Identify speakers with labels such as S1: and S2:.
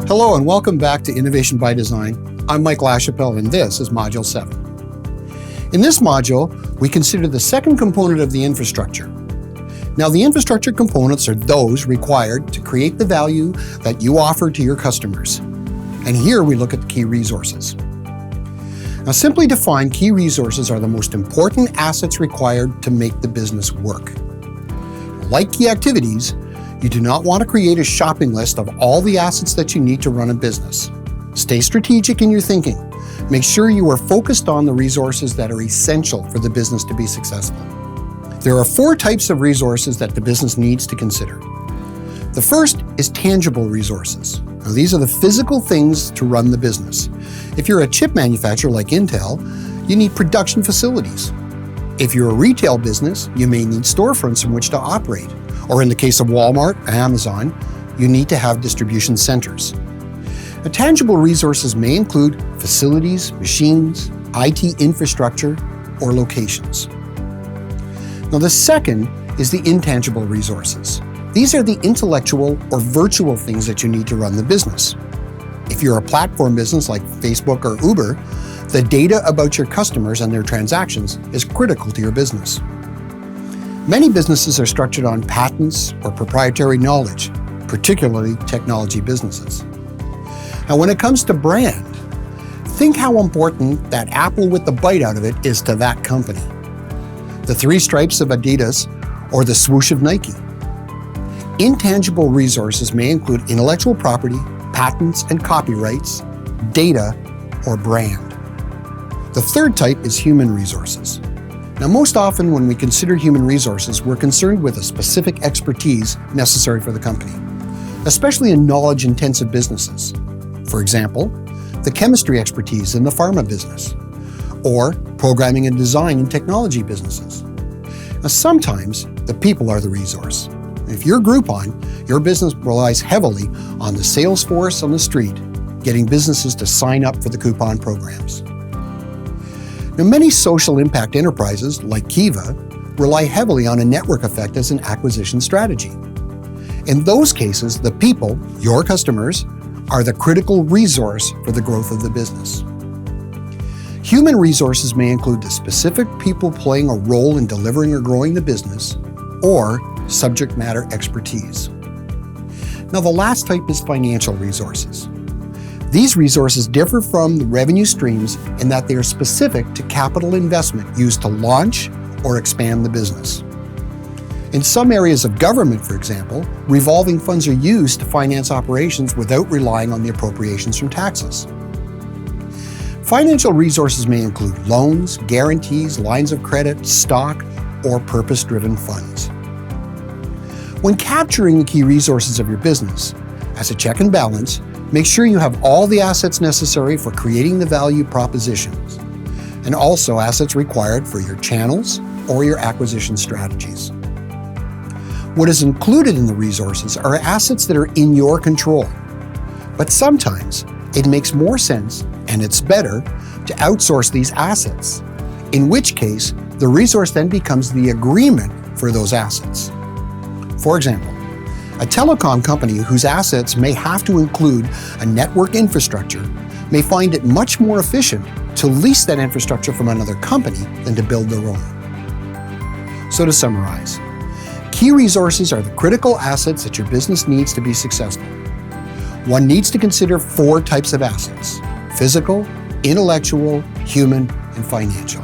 S1: Hello and welcome back to Innovation by Design. I'm Mike LaChapelle and this is Module 7. In this module, we consider the second component of the infrastructure. Now, the infrastructure components are those required to create the value that you offer to your customers. And here we look at the key resources. Now, simply defined, key resources are the most important assets required to make the business work. Like key activities, you do not want to create a shopping list of all the assets that you need to run a business. Stay strategic in your thinking. Make sure you are focused on the resources that are essential for the business to be successful. There are 4 types of resources that the business needs to consider. The first is tangible resources. Now, these are the physical things to run the business. If you're a chip manufacturer like Intel, you need production facilities. If you're a retail business, you may need storefronts in which to operate. Or in the case of Walmart and Amazon, you need to have distribution centers. Now, tangible resources may include facilities, machines, IT infrastructure, or locations. Now, the second is the intangible resources. These are the intellectual or virtual things that you need to run the business. If you're a platform business like Facebook or Uber, the data about your customers and their transactions is critical to your business. Many businesses are structured on patents or proprietary knowledge, particularly technology businesses. Now, when it comes to brand, think how important that apple with the bite out of it is to that company. The 3 stripes of Adidas or the swoosh of Nike. Intangible resources may include intellectual property, patents and copyrights, data, or brand. The third type is human resources. Now, most often when we consider human resources, we're concerned with a specific expertise necessary for the company, especially in knowledge-intensive businesses. For example, the chemistry expertise in the pharma business, or programming and design in technology businesses. Now, sometimes the people are the resource. If you're Groupon, your business relies heavily on the sales force on the street, getting businesses to sign up for the coupon programs. Now, many social impact enterprises, like Kiva, rely heavily on a network effect as an acquisition strategy. In those cases, the people, your customers, are the critical resource for the growth of the business. Human resources may include the specific people playing a role in delivering or growing the business, or subject matter expertise. Now, the last type is financial resources. These resources differ from the revenue streams in that they are specific to capital investment used to launch or expand the business. In some areas of government, for example, revolving funds are used to finance operations without relying on the appropriations from taxes. Financial resources may include loans, guarantees, lines of credit, stock, or purpose-driven funds. When capturing the key resources of your business, as a check and balance, make sure you have all the assets necessary for creating the value propositions, and also assets required for your channels or your acquisition strategies. What is included in the resources are assets that are in your control, but sometimes it makes more sense, and it's better, to outsource these assets, in which case the resource then becomes the agreement for those assets. For example, a telecom company whose assets may have to include a network infrastructure may find it much more efficient to lease that infrastructure from another company than to build their own. So to summarize, key resources are the critical assets that your business needs to be successful. One needs to consider 4 types of assets: physical, intellectual, human, and financial.